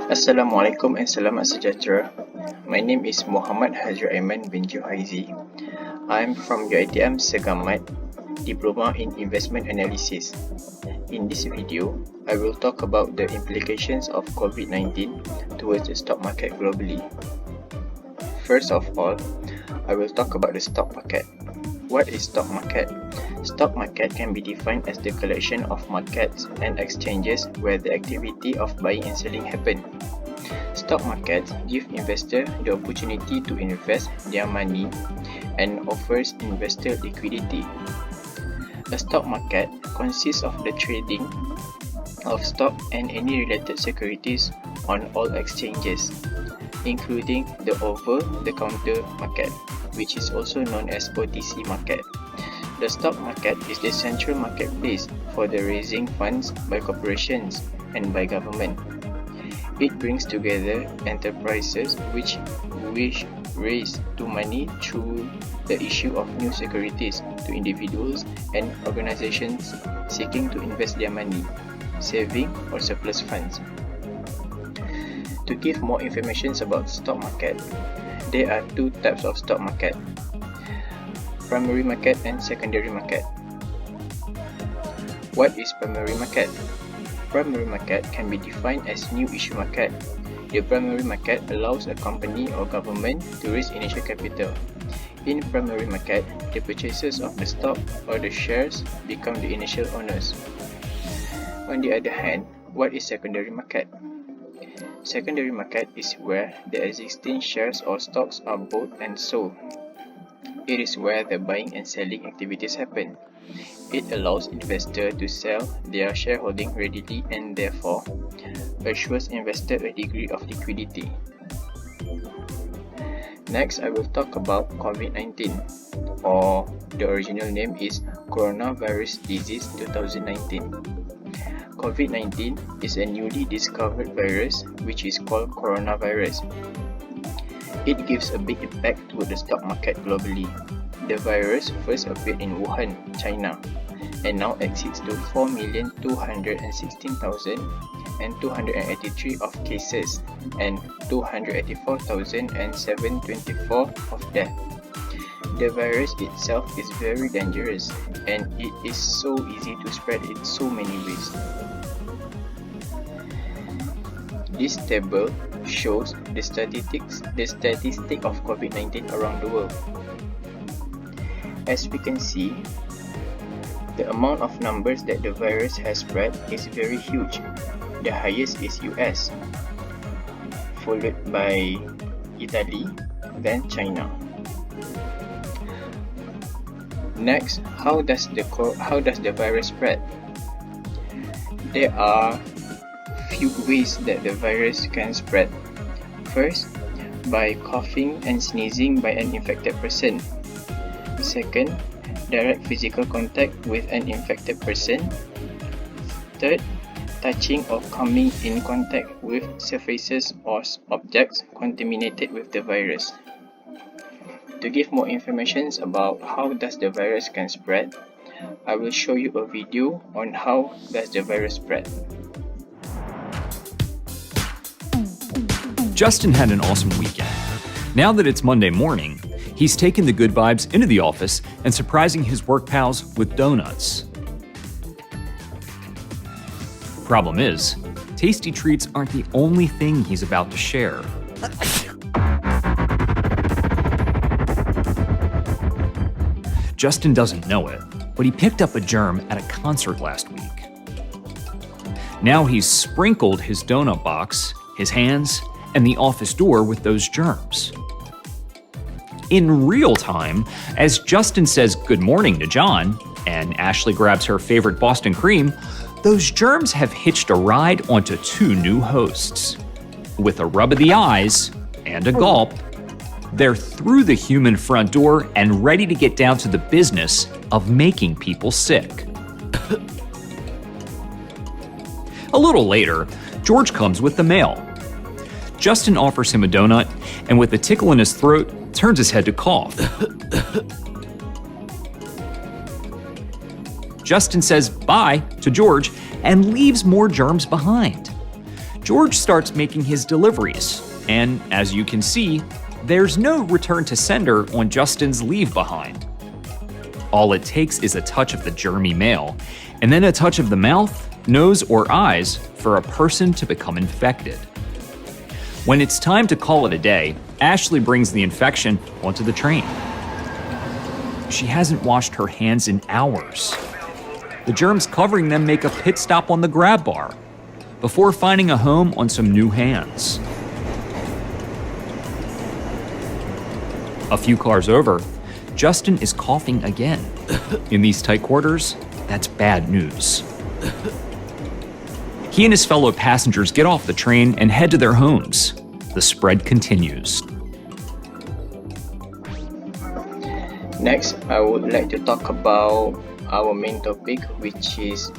Assalamualaikum and selamat sejahtera. My name is Muhammad Hazir Aiman bin Juhaizi. I'm from UiTM Segamat, Diploma in Investment Analysis. In this video, I will talk about the implications of COVID-19 towards the stock market globally. First of all, I will talk about the stock market. What is stock market? Stock market can be defined as the collection of markets and exchanges where the activity of buying and selling happen. Stock markets give investors the opportunity to invest their money and offers investor liquidity. A stock market consists of the trading of stock and any related securities on all exchanges, including the over-the-counter market, which is also known as OTC market. The stock market is the central marketplace for the raising funds by corporations and by government. It brings together enterprises which wish raise money through the issue of new securities to individuals and organizations seeking to invest their money, saving or surplus funds. To give more information about stock market, there are two types of stock market: primary market and secondary market. What is primary market? Primary market can be defined as new issue market. The primary market allows a company or government to raise initial capital. In primary market, the purchasers of the stock or the shares become the initial owners. On the other hand, what is secondary market? Secondary market is where the existing shares or stocks are bought and sold. It is where the buying and selling activities happen. It allows investors to sell their shareholding readily and therefore assures investors a degree of liquidity. Next, I will talk about COVID-19, or the original name is Coronavirus Disease 2019. COVID-19 is a newly discovered virus which is called coronavirus. It gives a big impact to the stock market globally. The virus first appeared in Wuhan, China, and now exceeds to 4,216,283 of cases and 284,724 of deaths. The virus itself is very dangerous and it is so easy to spread in so many ways. This table shows the statistic of COVID-19 around the world. As we can see, the amount of numbers that the virus has spread is very huge. The highest is US, followed by Italy, then China. Next, how does the virus spread? There are few ways that the virus can spread. First, by coughing and sneezing by an infected person. Second, direct physical contact with an infected person. Third, touching or coming in contact with surfaces or objects contaminated with the virus. To give more information about how does the virus can spread, I will show you a video on how does the virus spread. Justin had an awesome weekend. Now that it's Monday morning, he's taken the good vibes into the office and surprising his work pals with donuts. Problem is, tasty treats aren't the only thing he's about to share. Justin doesn't know it, but he picked up a germ at a concert last week. Now he's sprinkled his donut box, his hands, and the office door with those germs. In real time, as Justin says good morning to John, and Ashley grabs her favorite Boston cream, those germs have hitched a ride onto two new hosts. With a rub of the eyes and a gulp, they're through the human front door and ready to get down to the business of making people sick. A little later, George comes with the mail. Justin offers him a donut, and with a tickle in his throat, turns his head to cough. Justin says bye to George and leaves more germs behind. George starts making his deliveries, and as you can see, there's no return to sender on Justin's leave behind. All it takes is a touch of the germy mail, and then a touch of the mouth, nose, or eyes for a person to become infected. When it's time to call it a day, Ashley brings the infection onto the train. She hasn't washed her hands in hours. The germs covering them make a pit stop on the grab bar before finding a home on some new hands. A few cars over, Justin is coughing again. In these tight quarters, that's bad news. He and his fellow passengers get off the train and head to their homes. The spread continues. Next, I would like to talk about our main topic, which is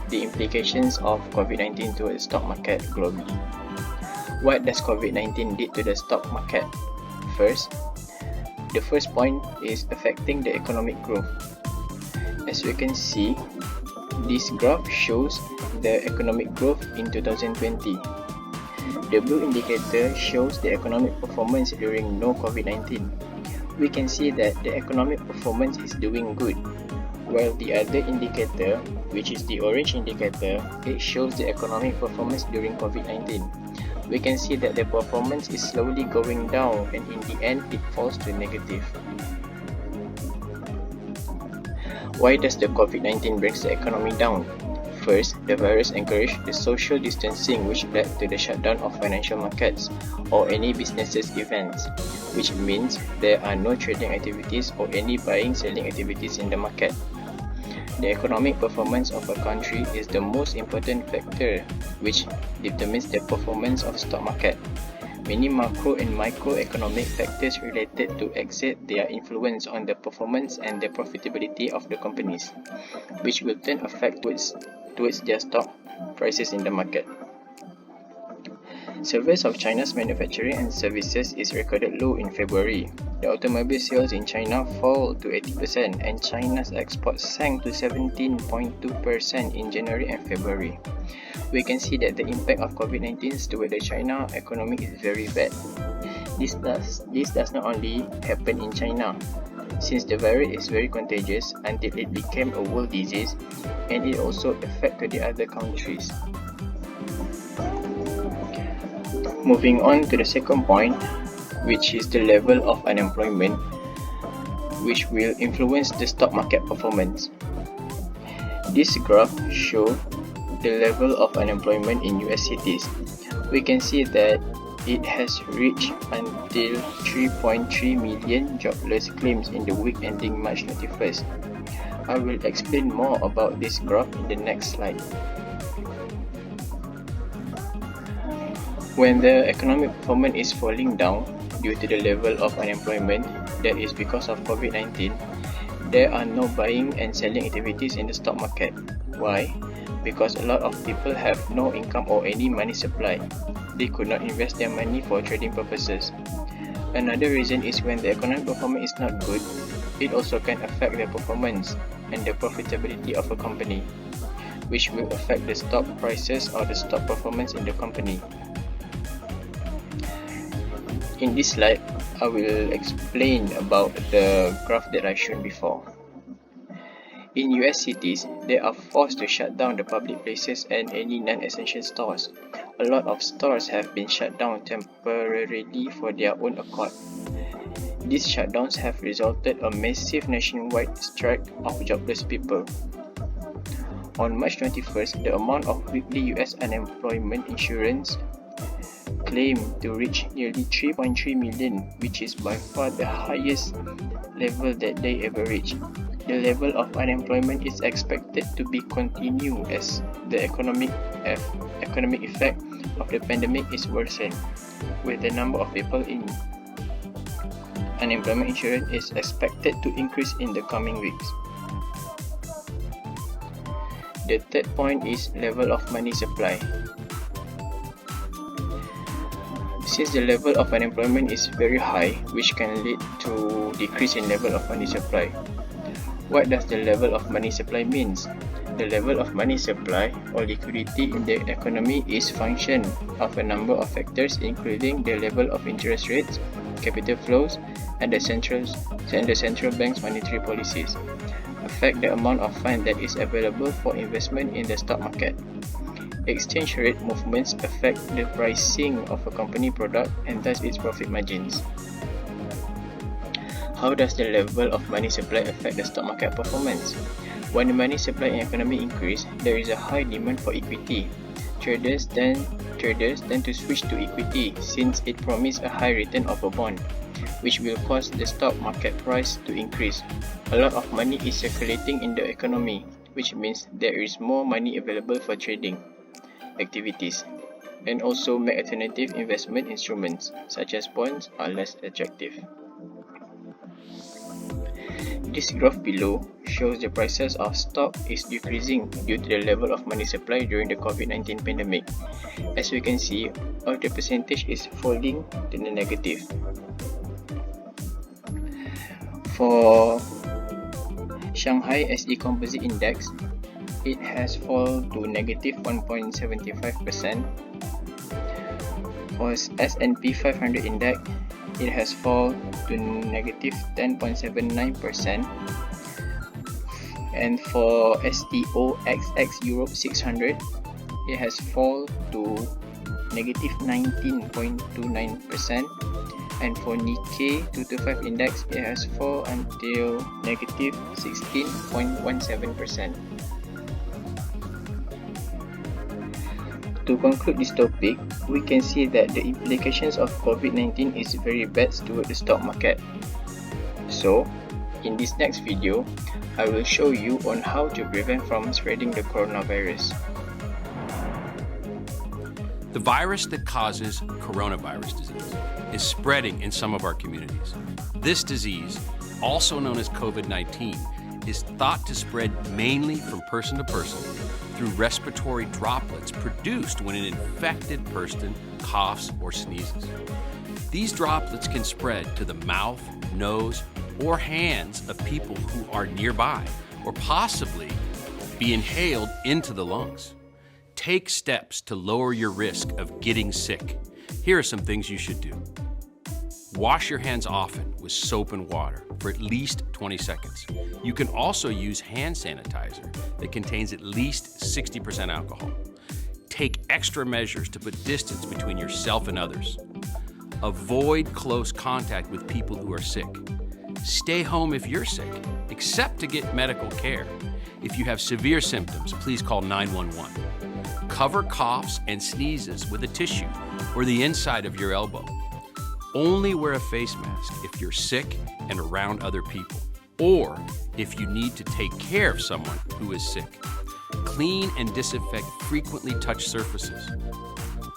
the implications of COVID-19 to the stock market globally. What does COVID-19 do to the stock market? The first point is affecting the economic growth. As we can see, this graph shows the economic growth in 2020. The blue indicator shows the economic performance during no COVID-19. We can see that the economic performance is doing good, while the other indicator, which is the orange indicator, it shows the economic performance during COVID-19. We can see that the performance is slowly going down and in the end it falls to negative. Why does the COVID-19 brings the economy down? First, the virus encouraged the social distancing, which led to the shutdown of financial markets or any businesses events, which means there are no trading activities or any buying-selling activities in the market. The economic performance of a country is the most important factor which determines the performance of stock market. Many macro and microeconomic factors related to exert their influence on the performance and the profitability of the companies, which will then affect towards their stock prices in the market. Surveys of China's manufacturing and services is recorded low in February. The automobile sales in China fall to 80% and China's exports sank to 17.2% in January and February. We can see that the impact of COVID-19 toward the China economy is very bad. This does not only happen in China, since the virus is very contagious until it became a world disease, and it also affected the other countries. Moving on to the second point, which is the level of unemployment, which will influence the stock market performance. This graph shows the level of unemployment in US cities. We can see that it has reached until 3.3 million jobless claims in the week ending March 31st. I will explain more about this graph in the next slide. When the economic performance is falling down due to the level of unemployment that is because of COVID-19, there are no buying and selling activities in the stock market. Why? Because a lot of people have no income or any money supply. They could not invest their money for trading purposes. Another reason is when the economic performance is not good, it also can affect the performance and the profitability of a company, which will affect the stock prices or the stock performance in the company. In this slide, I will explain about the graph that I shown before. In US cities, they are forced to shut down the public places and any non-essential stores. A lot of stores have been shut down temporarily for their own accord. These shutdowns have resulted in a massive nationwide strike of jobless people. On March 21st, the amount of weekly US unemployment insurance claim to reach nearly 3.3 million, which is by far the highest level that they ever reached. The level of unemployment is expected to be continued as the economic effect of the pandemic is worsened, with the number of people in unemployment insurance is expected to increase in the coming weeks. The third point is level of money supply. Since the level of unemployment is very high, which can lead to decrease in level of money supply. What does the level of money supply means? The level of money supply or liquidity in the economy is function of a number of factors, including the level of interest rates, capital flows, and the central bank's monetary policies. Affect the amount of fund that is available for investment in the stock market. Exchange rate movements affect the pricing of a company product and thus its profit margins. How does the level of money supply affect the stock market performance? When the money supply in economy increase, there is a high demand for equity. Traders tend to switch to equity since it promises a high return of a bond, which will cause the stock market price to increase. A lot of money is circulating in the economy, which means there is more money available for trading activities, and also make alternative investment instruments such as bonds are less attractive. This graph below shows the prices of stock is decreasing due to the level of money supply during the COVID-19 pandemic. As we can see, all the percentage is falling to the negative. For Shanghai SE Composite Index, it has fallen to negative 1.75%. For S&P 500 Index, it has fallen to negative 10.79%. And for STOXX Europe 600, it has fallen to negative 19.29%. And for Nikkei 225 Index, it has fallen until negative 16.17%. To conclude this topic, we can see that the implications of COVID-19 is very bad toward the stock market. So, in this next video, I will show you on how to prevent from spreading the coronavirus. The virus that causes coronavirus disease is spreading in some of our communities. This disease, also known as COVID-19, is thought to spread mainly from person to person through respiratory droplets produced when an infected person coughs or sneezes. These droplets can spread to the mouth, nose, or hands of people who are nearby, or possibly be inhaled into the lungs. Take steps to lower your risk of getting sick. Here are some things you should do. Wash your hands often with soap and water for at least 20 seconds. You can also use hand sanitizer that contains at least 60% alcohol. Take extra measures to put distance between yourself and others. Avoid close contact with people who are sick. Stay home if you're sick, except to get medical care. If you have severe symptoms, please call 911. Cover coughs and sneezes with a tissue or the inside of your elbow. Only wear a face mask if you're sick and around other people, or if you need to take care of someone who is sick. Clean and disinfect frequently touched surfaces.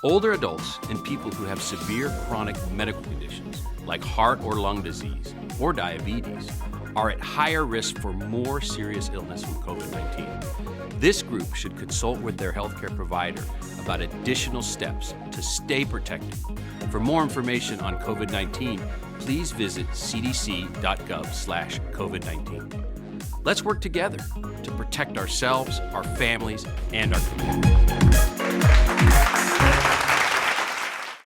Older adults and people who have severe chronic medical conditions like heart or lung disease or diabetes are at higher risk for more serious illness from COVID-19. This group should consult with their healthcare provider about additional steps to stay protected. For more information on COVID-19, please visit cdc.gov/COVID-19. Let's work together to protect ourselves, our families, and our community.